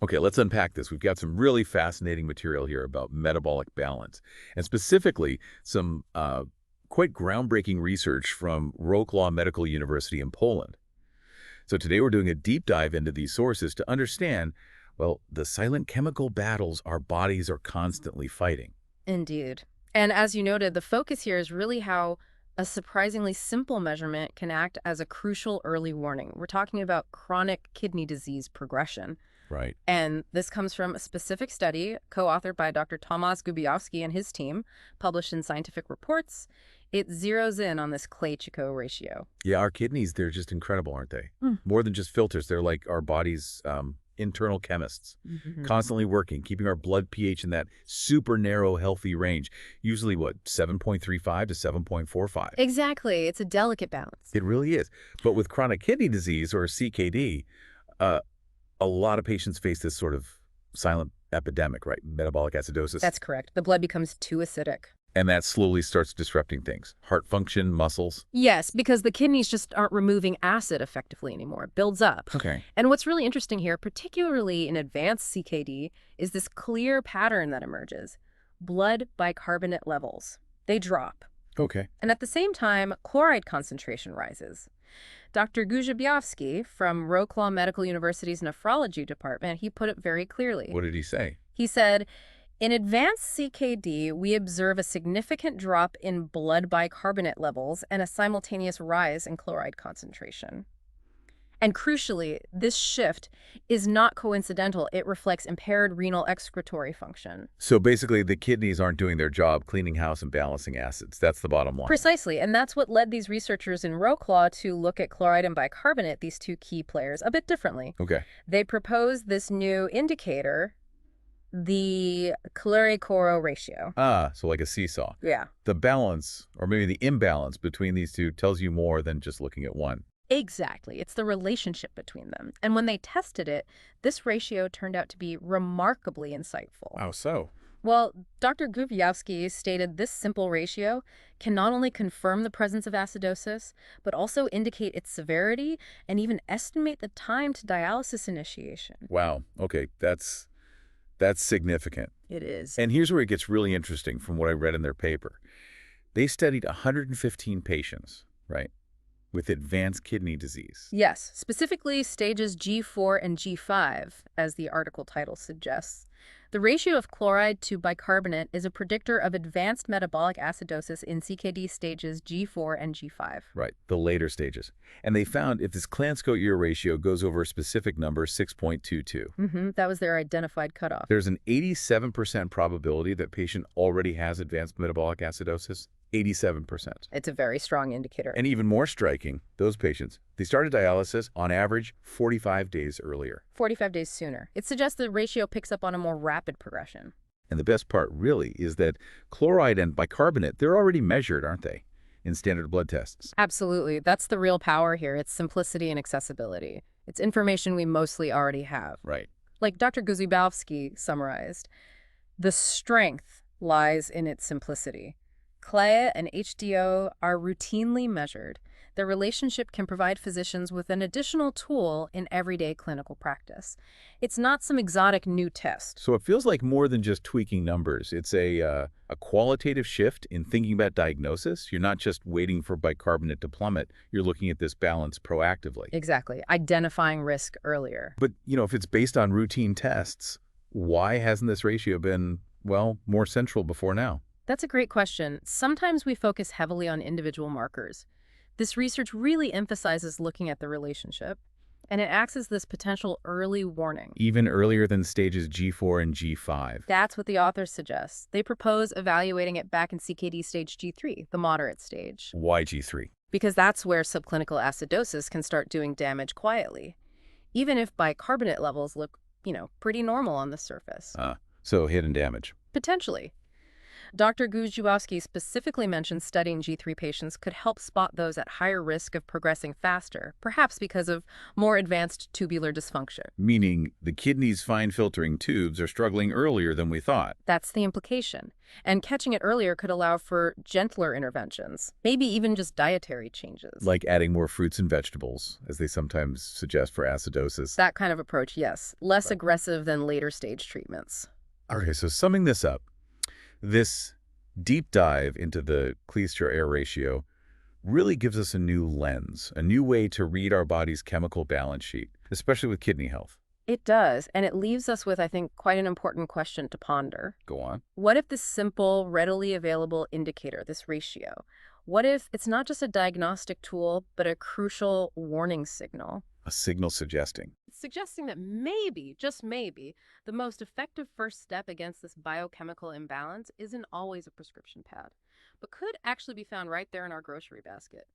Okay, let's unpack this. We've got some really fascinating material here about metabolic balance, and specifically some quite groundbreaking research from Wroclaw Medical University in Poland. So today we're doing a deep dive into these sources to understand, well, the silent chemical battles our bodies are constantly fighting. Indeed. And as you noted, the focus here is really how a surprisingly simple measurement can act as a crucial early warning. We're talking about chronic kidney disease progression. Right. And this comes from a specific study co-authored by Dr. Tomasz Gubiowski and his team, published in Scientific Reports. It zeroes in on this HCO ratio. Yeah, our kidneys, they're just incredible, aren't they? Mm. More than just filters. They're like our body's internal chemists, constantly working, keeping our blood pH in that super narrow, healthy range. Usually, what, 7.35 to 7.45? Exactly. It's a delicate balance. It really is. But with chronic kidney disease, or CKD, uh, a lot of patients face this sort of silent epidemic, right? Metabolic acidosis. That's correct. The blood becomes too acidic. And that slowly starts disrupting things. Heart function, muscles. Yes, because the kidneys just aren't removing acid effectively anymore. It builds up. Okay. And what's really interesting here, particularly in advanced CKD, is this clear pattern that emerges. Blood bicarbonate levels. They drop. Okay. And at the same time, chloride concentration rises. Dr. Gubiowski from Wroclaw Medical University's nephrology department, he put it very clearly. What did he say? He said, in advanced CKD, we observe a significant drop in blood bicarbonate levels and a simultaneous rise in chloride concentration. And crucially, this shift is not coincidental. It reflects impaired renal excretory function. So basically, the kidneys aren't doing their job cleaning house and balancing acids. That's the bottom line. Precisely, and that's what led these researchers in Wroclaw to look at chloride and bicarbonate, these two key players, a bit differently. Okay. They proposed this new indicator, the chloride-chloro ratio. Ah, so like a seesaw. Yeah. The balance, or maybe the imbalance between these two tells you more than just looking at one. Exactly. It's the relationship between them. And when they tested it, this ratio turned out to be remarkably insightful. How so? Well, Dr. Gubiowski stated this simple ratio can not only confirm the presence of acidosis, but also indicate its severity and even estimate the time to dialysis initiation. Wow. Okay, that's significant. It is. And here's where it gets really interesting from what I read in their paper. They studied 115 patients, right, with advanced kidney disease. Yes, specifically stages G4 and G5, as the article title suggests. The ratio of chloride to bicarbonate is a predictor of advanced metabolic acidosis in CKD stages G4 and G5. Right, the later stages. And they found if this Clansko-Ear ratio goes over a specific number, 6.22, That was their identified cutoff. there's an 87% probability that patient already has advanced metabolic acidosis. 87%. It's a very strong indicator. And even more striking, those patients, they started dialysis on average 45 days earlier. 45 days sooner. It suggests the ratio picks up on a more rapid progression. And the best part really is that chloride and bicarbonate, they're already measured, aren't they, in standard blood tests? Absolutely. That's the real power here. It's simplicity and accessibility. It's information we mostly already have. Right. Like Dr. Gubiowski summarized, the strength lies in its simplicity. CLEA and HDO are routinely measured. Their relationship can provide physicians with an additional tool in everyday clinical practice. It's not some exotic new test. So it feels like more than just tweaking numbers. It's a qualitative shift in thinking about diagnosis. You're not just waiting for bicarbonate to plummet. You're looking at this balance proactively. Exactly. Identifying risk earlier. But, if it's based on routine tests, why hasn't this ratio been, well, more central before now? That's a great question. Sometimes we focus heavily on individual markers. This research really emphasizes looking at the relationship, and it acts as this potential early warning. Even earlier than stages G4 and G5. That's what the authors suggest. They propose evaluating it back in CKD stage G3, the moderate stage. Why G3? Because that's where subclinical acidosis can start doing damage quietly, even if bicarbonate levels look, pretty normal on the surface. So hidden damage. Potentially. Dr. Guzhiwowski specifically mentioned studying G3 patients could help spot those at higher risk of progressing faster, perhaps because of more advanced tubular dysfunction. Meaning the kidney's fine-filtering tubes are struggling earlier than we thought. That's the implication. And catching it earlier could allow for gentler interventions, maybe even just dietary changes. Like adding more fruits and vegetables, as they sometimes suggest for acidosis. That kind of approach, yes. Less aggressive than later stage treatments. Okay, so summing this up, this deep dive into the cholesterol-air ratio really gives us a new lens, a new way to read our body's chemical balance sheet, especially with kidney health. It does, and it leaves us with, I think, quite an important question to ponder. Go on. What if this simple, readily available indicator, this ratio, what if it's not just a diagnostic tool, but a crucial warning signal? A signal suggesting. Suggesting that maybe, just maybe, the most effective first step against this biochemical imbalance isn't always a prescription pad, but could actually be found right there in our grocery basket.